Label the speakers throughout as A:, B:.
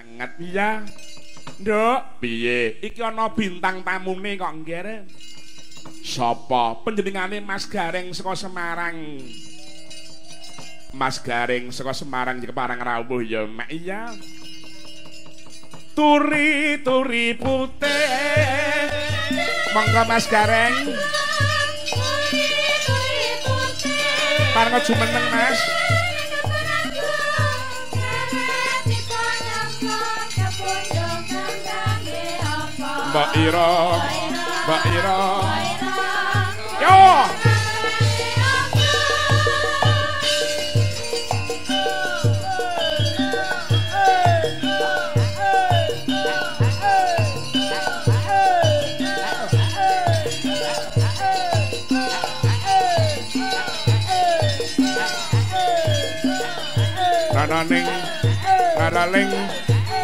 A: banget iya. Nduk, piye? Iki ana bintang tamune kok nggih. Sapa? Panjenengane Mas Gareng saka Semarang. Mas Gareng saka Semarang iki parang rawuh ya, Mak iya. Turi putih. Monggo Mas Gareng. Parang jumeneng Mas. Mbak Ira. Yo.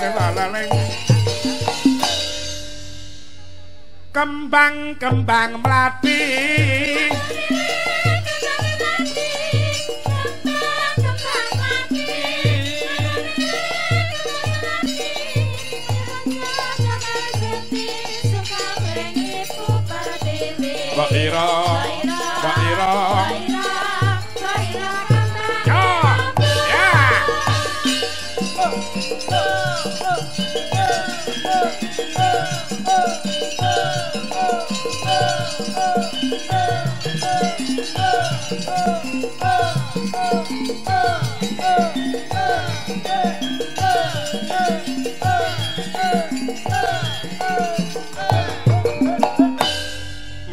A: Lalaling. Kembang melati. Mbak Ira.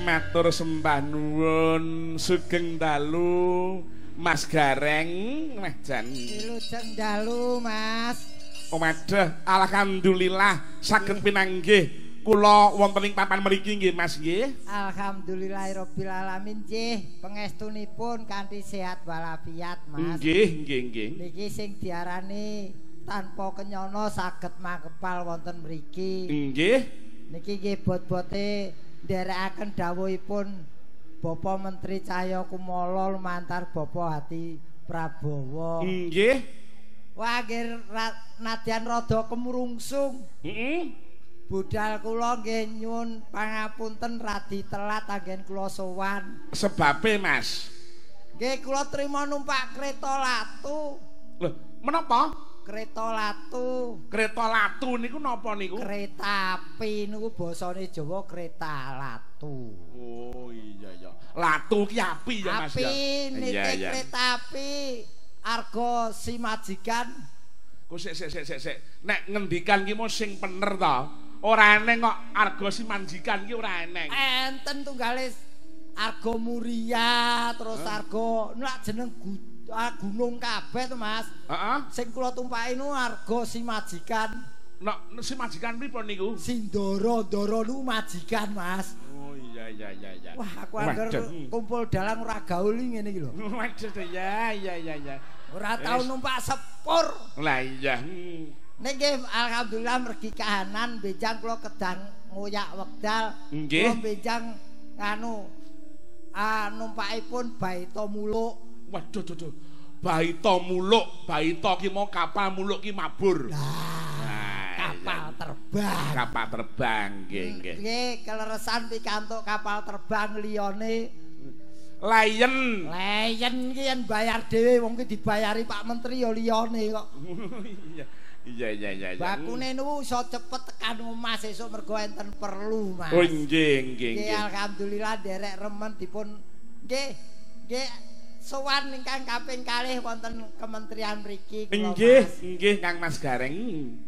A: Matur sembah nuwun sugeng dalu Mas Gareng Mas Jan.
B: Wilujeng dalu Mas.
A: Waduh, alhamdulillah saged pinanggih kula wonten ing papan mriki nggih Mas nggih.
B: Alhamdulillahirabbil alamin nggih, pangestunipun kanthi sehat walafiat Mas.
A: Nggih.
B: Niki sing diarani tanpa kenyana saged makepal wonten mriki.
A: Nggih.
B: Niki nggih bot-bote nderekaken dawuhipun Bapak Menteri Cahya Kumolo lumantar Bapak Hati Prabowo.
A: Nggih.
B: Wah nggih nadyan rada kemrungsung. Budal kula nggih nyuwun pangapunten radi telat anggen kula sowan.
A: Sebabe Mas?
B: Nggih kula trima numpak kereta latu.
A: Lho, menapa?
B: Kereta latu.
A: Kereta latu niku napa niku?
B: Kereta api niku basane Jawa kereta latu.
A: Oh iya. Latu ki api ya Mas ya.
B: Api niki kereta api arga si majikan.
A: Kok sik. Nek ngendikan ki mung sing bener ta. Ora eneng kok arga si majikan ki ora eneng.
B: Enten tunggale arga Muria terus arga nek jeneng gunung kabeh to Mas.
A: Heeh.
B: Sing kula tumpaki nu arga si majikan.
A: Nek si majikan pripun niku?
B: Sindoro niku majikan Mas.
A: Oh iya.
B: Wah aku angger kumpul dalang ora gaul ngene iki lho.
A: Waduh ya.
B: Ora tau numpak sepur.
A: Lah iya.
B: Nggih alhamdulillah mergi kahanan benjang kula kedang ngoyak wekdal.
A: Nggih.
B: Kula benjang numpakipun Baita Muluk.
A: Waduh. Baita Muluk, Baita ki mau kapal muluk ki mabur.
B: Kapal terbang.
A: Kapal terbang nggih.
B: Nggih keleresan pikantuk kapal terbang liyane
A: Lion
B: ki yen bayar dhewe wong ki dibayari Pak Menteri ya liyane kok.
A: Iya.
B: Bakune niku iso cepet tekan omah sesuk mergo enten perlu, Mas.
A: Oh nggih.
B: Nggih alhamdulillah derek remen dipun nggih sowan ingkang kaping kalih wonten kementerian mriki kula.
A: Nggih Kang Mas Gareng.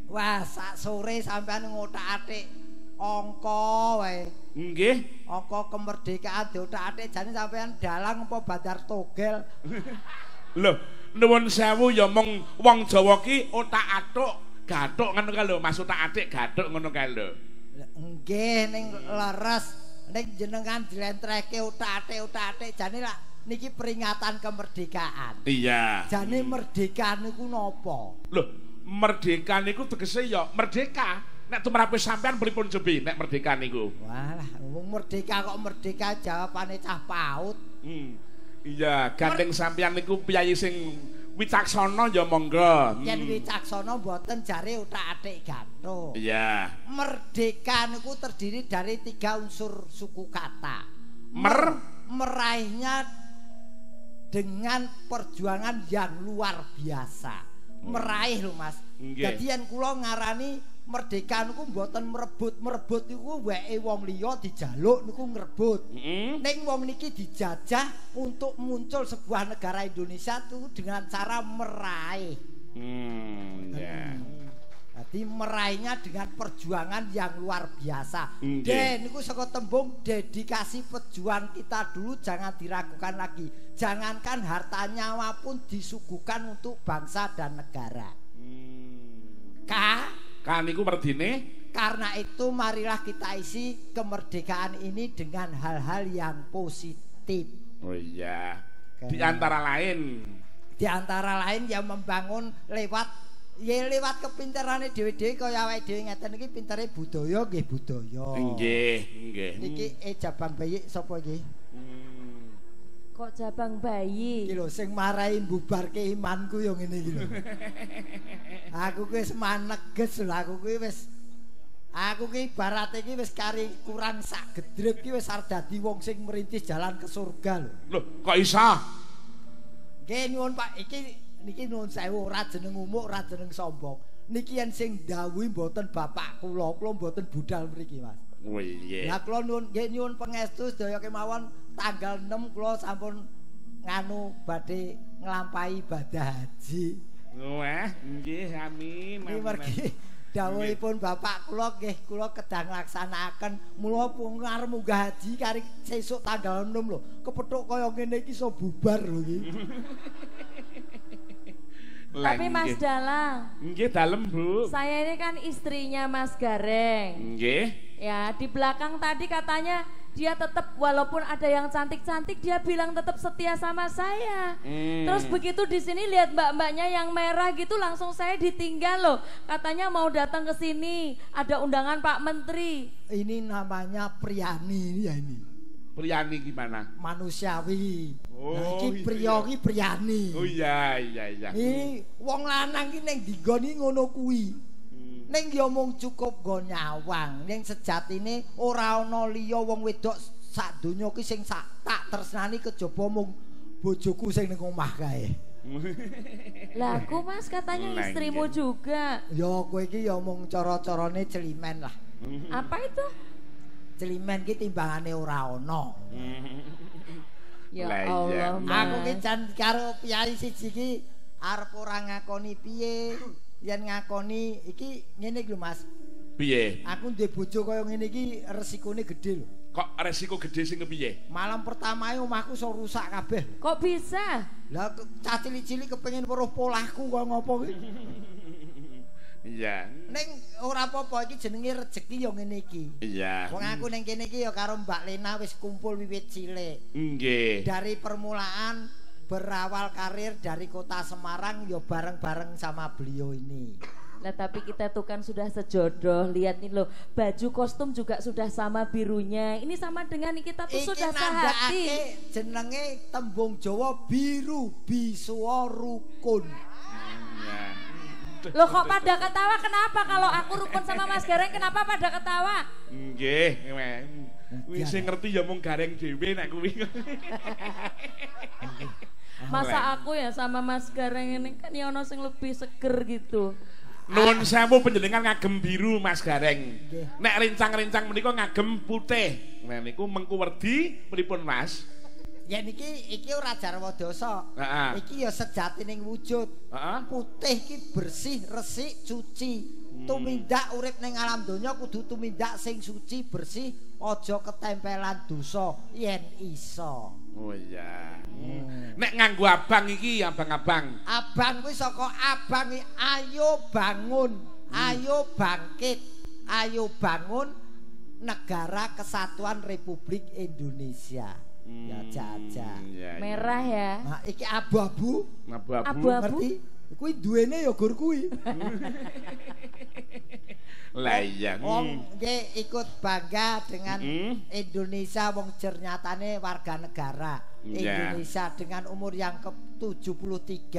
B: Wah, sak sore sampean ngotak-atik angka wae.
A: Nggih.
B: Angka kemerdekaan diotak-atik jane sampean dalang apa badar togel.
A: Lho, nuwun sewu ya mong wong Jawa ki otak-atuk, gathuk ngono kae lho, Mas otak-atik gathuk ngono kae lho.
B: Nggih ning leres ning jenengan dilentrehke otak-atik jane lak niki peringatan kemerdekaan.
A: Iya.
B: Jane merdeka niku napa?
A: Lho, merdeka niku tegese ya merdeka. Nek tumrap sampean pripun cobi nek merdeka niku?
B: Walah, wong merdeka kok merdeka jawabane cah PAUD.
A: Iya, gandeng sampean niku piyayi sing wicaksana ya monggo.
B: Yen wicaksana mboten jare utak-atik gathuk.
A: Iya.
B: Merdeka niku terdiri dari 3 unsur suku kata. Meraihnya dengan perjuangan yang luar biasa. Meraih lho Mas. Dadi yen kula ngarani merdeka niku mboten merebut niku weke wong liya dijaluk niku ngrebut. Ning wong niki dijajah untuk muncul sebuah negara Indonesia itu dengan cara meraih. Jadi meraihnya dengan perjuangan yang luar biasa. Niku saka tembung dedikasi pejuang kita dulu jangan diragukan lagi. Jangankan harta nyawa pun disuguhkan untuk bangsa dan negara.
A: Kan niku merdine.
B: Karena itu marilah kita isi kemerdekaan ini dengan hal-hal yang positif.
A: Oh iya. Di antara lain yang membangun lewat kepinterane dhewe-dhewe kaya awake dhewe ngeten iki pintere budaya nggih budaya. Nggih.
B: Iki Jabang Bayi sapa iki?
C: Kok Jabang Bayi?
B: Iki lho sing marahi mbubarke imanku ya ngene iki lho. Aku ki wis maneges lho, aku ki ibarate iki wis kari kurang sak gedrek ki wis arep dadi wong sing merintis jalan ke surga lho.
A: Lho, kok iso?
B: Nggih nyuwun Pak, niki nuwun sewu ora jeneng umuk, ora jeneng sombong. Niki yen sing dawuhi mboten bapak kula mboten budal mriki Mas.
A: Oh iya.
B: Lah kula nyuwun pangestu sedaya kemawon tanggal 6 kula sampun nganu badhe nglampahi ibadah haji.
A: Wah, nggih amin.
B: Niki mergi dawuhipun bapak kula nggih kula kedang laksanakaken mula arep munggah haji kari sesuk tanggal 6 lho. Kepethuk kaya ngene iki iso bubar lho iki.
C: Tapi Mas Dalang.
A: Nggih dalem, Bu.
C: Saya ini kan istrinya Mas Gareng.
A: Nggih.
C: Ya, di belakang tadi katanya dia tetap walaupun ada yang cantik-cantik dia bilang tetap setia sama saya. Terus begitu di sini lihat mbak-mbaknya yang merah gitu langsung saya ditinggal loh. Katanya mau datang ke sini, ada undangan Pak Menteri.
B: Ini namanya Priani ya ini.
A: Priani gimana?
B: Manusiawi.
A: Oh,
B: iki priya iki Priani.
A: Oh iya.
B: Iki wong lanang iki ning digoni ngono kuwi. Ning ya mung cukup nggo nyawang. Ning sejatine ora ana liya wong wedok sak donya ki sing sak tak tresnani kejaba mung bojoku sing ning omah kae.
C: Lah aku Mas katanya istrimu juga.
B: Ya kowe iki ya mung cara-carane celimen lah.
C: Apa itu?
B: Celimen ki timbangane ora ana.
C: Ya Allah, Mas.
B: Aku ki jan karo piyai siji ki arep ora ngakoni piye. Yen ngakoni iki ngene iki lho Mas.
A: Piye?
B: Aku ndek bojo kaya ngene iki resikone gedhe lho.
A: Kok resiko gede sing kepiye?
B: Malam pertama omahku iso rusak kabeh.
C: Kok bisa?
B: Lah cah cilik-cilik kepengin weruh polahku kok ngopo kuwi.
A: Iya.
B: Ning ora apa-apa iki jenenge rejeki ya ngene iki.
A: Iya.
B: Wong aku ning kene iki ya karo Mbak Lena wis kumpul wiwit cilik.
A: Nggih.
B: Dari permulaan berawal karir dari kota Semarang ya bareng-bareng sama beliau ini.
C: Lah tapi kita tuh kan sudah sejodoh. Lihat nih loh, baju kostum juga sudah sama birunya. Ini sama dengan kita tuh sudah sehati.
B: Jenenge tembung Jawa biru biswa rukun.
C: Loh kok pada ketawa kenapa? Kalau aku rukun sama Mas Gareng kenapa pada ketawa?
A: Nggih, wis sing ngerti ya mung Gareng dhewe nek kuwi.
C: Masa aku ya sama Mas Gareng ini kan ya ono sing lebih seger gitu.
A: Nuwun sewu panjenengan ngagem biru Mas Gareng. Nek rincang-rincang menika ngagem putih. Nah niku mengku werdi pripun Mas?
B: Ya niki iki ora jarwa dosa. Iki ya sejatining wujud. Putih iki bersih, resik, cuci. Tumindak urip ning alam donya kudu tumindak sing suci, bersih, aja ketempelan dosa yen iso.
A: Oh iya. Nek nganggo abang iki abang-abang.
B: Abang kuwi saka abang ayo bangun, ayo bangkit, ayo bangun negara kesatuan Republik Indonesia. Ya jajan.
C: Merah ya.
B: Nah, iki abu-abu.
A: Abu-abu.
B: Ngerti? Kuwi duwene ya gur kuwi.
A: Lah iya.
B: Wong nggih ikut bangga dengan Indonesia wong jernyatane warga negara. Indonesia dengan umur yang ke-73.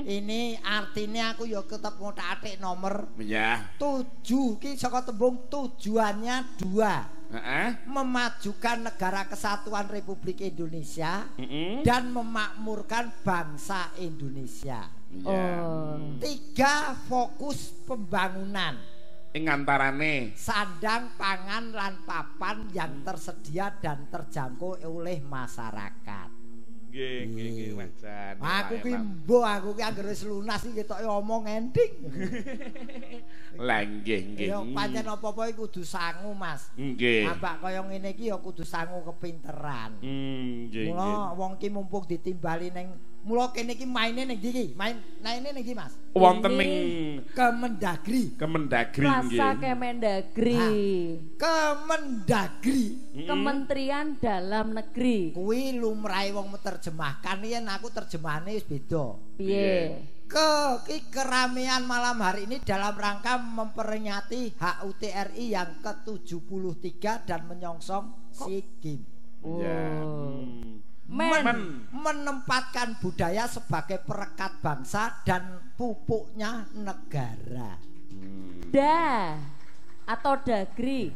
B: Ini artinya aku ya tetap ngotak-atik nomor 7 ki saka tembung tujuannya 2. Memajukan negara kesatuan Republik Indonesia dan memakmurkan bangsa Indonesia. 3 fokus pembangunan
D: ing antarane
B: sandang, pangan lan papan yang tersedia dan terjangkau oleh masyarakat.
D: Nggih, wajan.
B: Aku ki mbo aku ki anggere wis lunas iki ketoke omong ending.
D: Lah nggih.
B: Ya pancen apa-apa iki kudu sangu, Mas.
D: Nggih.
B: Ambak kaya ngene iki ya kudu sangu kepinteran.
D: Nggih.
B: Mula wong ki mumpung ditimbali ning mula kene iki maine ning ndi iki? Maine ning ndi, Mas?
D: Wonten ning
B: Kemendagri.
D: Kemendagri nggih.
C: Plaza Kemendagri.
B: Kemendagri.
C: Kementerian Dalam Negeri.
B: Kuwi lumrahe wong menerjemahkan yen aku terjemahane wis beda.
C: Piye?
B: Keramaian malam hari ini dalam rangka memperingati HUT RI yang ke-73 dan menyongsong SEA Games. Menempatkan budaya sebagai perekat bangsa dan pupuknya negara.
C: Atau dagri.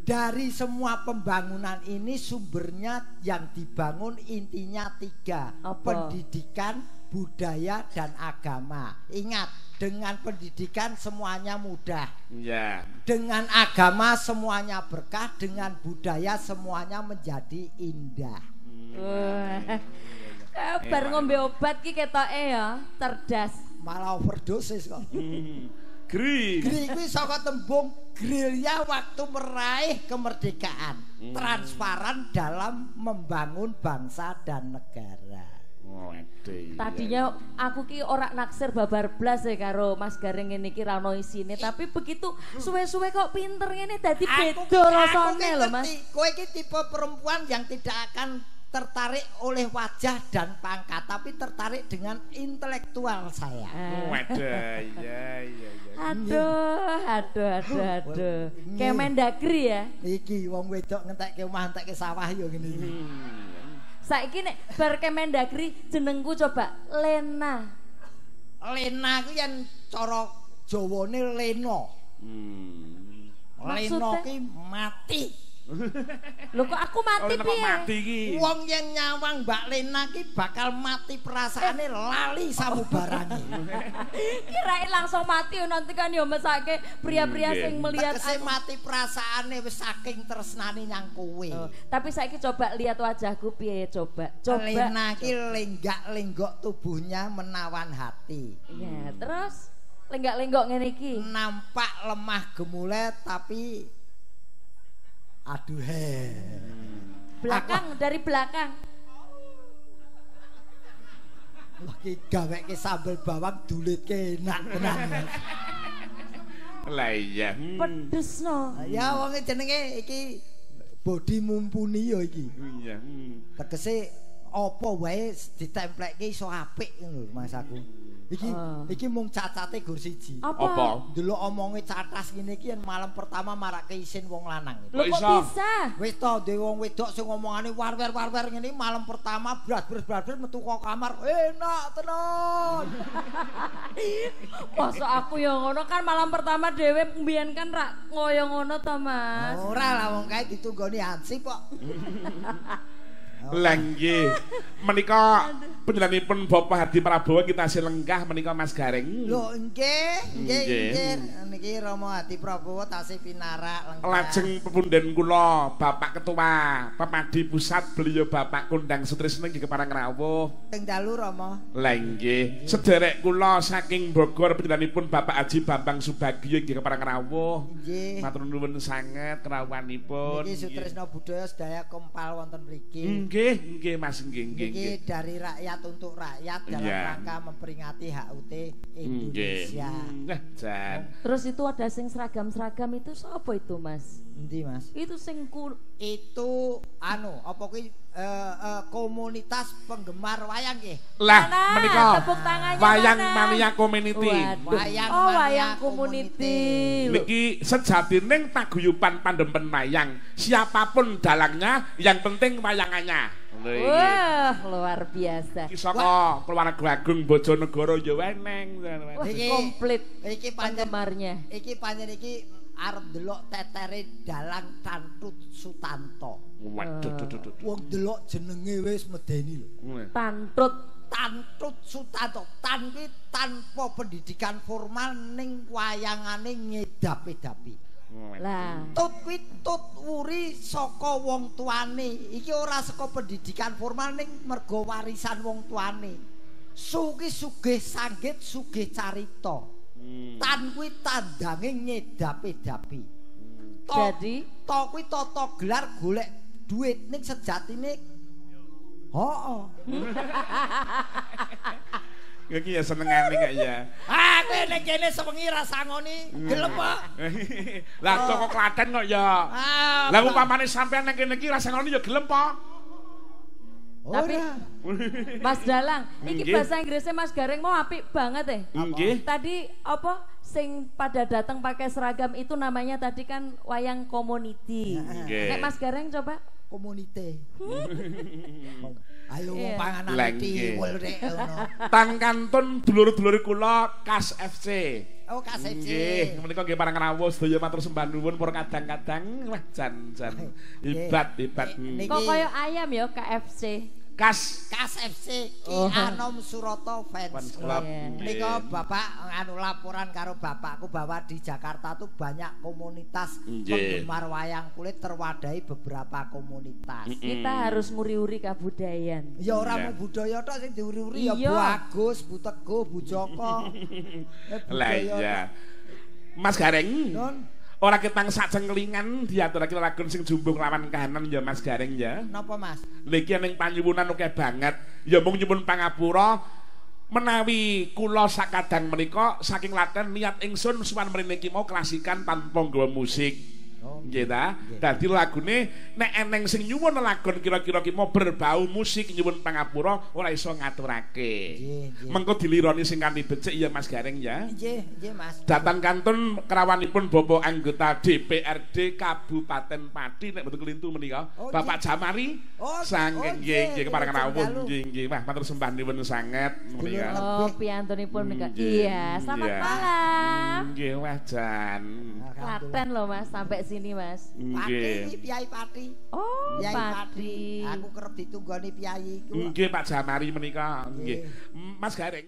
B: Dari semua pembangunan ini sumbernya yang dibangun intinya 3.
C: Apa?
B: Pendidikan, budaya, dan agama. Ingat, dengan pendidikan semuanya mudah. Dengan agama semuanya berkah, dengan budaya semuanya menjadi indah.
C: Bar ngombe obat ki ketoke ya cerdas.
B: Malah overdosis kok.
D: Gri
B: kuwi saka tembung gerilya waktu meraih kemerdekaan. Transparan dalam membangun bangsa dan negara.
C: Tadinya aku ki ora naksir babar blas ya karo Mas Gareng ngene iki ra ono isine, tapi begitu suwe-suwe kok pinter ngene dadi beda rasane lho Mas.
B: Kowe iki tipe perempuan yang tidak akan tertarik oleh wajah dan pangkat, tapi tertarik dengan intelektual saya.
D: Iya.
C: Aduh. Kemendagri ya.
B: Iki wong wedok ngentekke omah entekke sawah yo ngene iki.
C: Saiki nek bar Kemendagri jenengku coba Lena.
B: Lena ku yen cara Jawane Lena. Lena ki mati.
C: Lho kok aku mati piye?
B: Wong yang nyawang Mbak Lena ki bakal mati perasaane lali samubarane.
C: Kirain langsung mati nanti kan yo mesake pria-pria sing melihat
B: aku mati perasaane wis saking tresnane nyang kowe.
C: Tapi saiki coba lihat wajahku piye coba.
B: Lena ki lenggak-lenggok tubuhnya menawan hati.
C: Iya, terus lenggak-lenggok ngene iki.
B: Nampak lemah gemulai tapi aduh
C: belakang dari belakang
B: lagi gaweke sambel bawang dulitke enak tenan.
D: Lah iya
C: pedes no
B: ya wong jenenge iki bodi mumpuni ya iki.
D: Iya
B: tegese apa wae ditemplekke iso apik ngono Mas aku. Iki mung cacate gur siji.
C: Apa?
B: Ndelok omonge catas ngene iki yen malam pertama marake isin wong lanang.
C: Lho kok bisa?
B: Wis to dhewe wong wedok sing ngomongane war-war ngene malam pertama bras metu kok kamar enak tenan.
C: Masa aku ya ngono kan malam pertama dhewe mbiyen kan rak ngoyo ngono to Mas.
B: Ora lah wong kae ditunggoni hansip kok.
D: Lah nggih. Menika panjenenganipun Bapak Hadi Prabowo kita silengkah menika Mas Gareng.
B: Lho nggih. Niki Romo Hadi Prabowo tasih pinarak lengkap.
D: Lajeng pepunden kula Bapak Ketua Pepadi Pusat beliau Bapak Kundang Sutrisno nggih kepareng rawuh.
B: Teng dalu Romo.
D: Lah nggih. Sederek kula saking Bogor panjenenganipun Bapak Haji Bambang Subagio nggih kepareng rawuh.
B: Nggih.
D: Matur nuwun sanget kerawuhanipun.
B: Niki Sutrisno Budaya sedaya kempal wonten mriki.
D: Nggih Mas nggih.
B: Niki dari rakyat untuk rakyat dalam rangka memperingati HUT Indonesia.
D: Jan.
C: Terus itu ada sing seragam-seragam itu apa itu Mas?
B: Endi Mas?
C: Itu sing
B: itu apa kuwi komunitas penggemar wayang nggih.
D: Lah menika
C: tepuk tangannya
D: Wayang
C: mana?
D: Mania Community.
C: Wayang Community.
D: Niki sejatining paguyuban pandempen wayang. Siapapun dalangnya yang penting wayangannya Tengah.
C: Wah, luar biasa.
D: Iki saka keluarga Agung Bojonegoro ya weneng.
C: Komplit
A: iki
C: penggemarnya.
A: Iki panjen iki arep delok tetere Dalang Tantut Sutanto.
D: Waduh.
A: Wong delok jenenge wis medeni lho. Tantut Sutanto. Tan kuwi tanpa pendidikan formal ning wayangane ngedapi-dapi.
C: Lah,
A: Tut kuwi tut wuri saka wong tuane. Iki ora saka pendidikan formal ning mergo warisan wong tuane. Suki sugih sanggit sugih carita. Tan kuwi tandange ngedapi-dapi.
C: jadi
A: to kuwi tata gelar golek duit ning sejatine. Heeh.
D: Iki ya senengane kok ya.
A: Ah, kowe ning kene sewengi rasangoni gelem kok.
D: Lah toko Klaten kok ya. Lah upamane sampean ning kene iki rasangone ya gelem po.
C: tapi Mas Dalang, iki bahasa Inggrisnya Mas Gareng mau apik banget
D: Nggih.
C: Tadi apa sing pada datang pakai seragam itu namanya tadi kan wayang community. Nek Mas Gareng coba
A: komunite. Ayo wong panganan tiwul rek ngono.
D: Tan kantun dulur-dulur kula Kas FC.
A: Oh, Kas FC.
D: Nggih, menika nggih parang rawuh sedaya matur sembah nuwun para kadang-kadang. Wah, jan. Hebat.
C: Kok kaya ayam ya KFC.
D: Kas
A: FC Ki Anom Suroto Fans Club. Nika Bapak anu laporan karo bapakku bahwa di Jakarta tuh banyak komunitas penggemar wayang kulit terwadahi beberapa komunitas.
C: Kita harus nguri-uri kabudayan.
A: Ya ora mau budaya tok sing diuri-uri ya Bu Agus, Bu Teguh, Bu Joko.
D: Lah iya. Mas Gareng. Ora ketang sak cengklingan diaturake lagun sing jumbung lawan kahanan ya Mas Gareng ya.
A: Napa Mas?
D: Niki ning panyuwunan akeh banget. Ya mung nyuwun pangapura menawi kula sakadang menika saking Klaten niat ingsun suwan mrene iki mau klasikan tanpa nggawa musik. Nggih ta? Dadi lagune nek eneng sing nyuwun lagun kira-kira ki mau berbau musik nyuwun pangapura ora iso ngaturake. Mengko dilironi sing kanthi becik ya Mas Gareng ya.
A: Nggih Mas.
D: Datang kantun kerawanipun Bapak anggota DPRD Kabupaten Pati nek mboten kelintu menika Bapak Jamari saking nggih kepareng rawuh nggih Wah matur sembah nuwun sanget menika.
C: Oh piyantunipun menika. Iya, selamat malam.
D: Nggih wah jan.
C: Klaten lho Mas sampai sini Mas.
A: Pati Piai Pati.
C: Oh, Pati.
A: Aku kerep ditunggoni Piai iku.
D: Nggih Pak Jamari menika nggih. Mas Gareng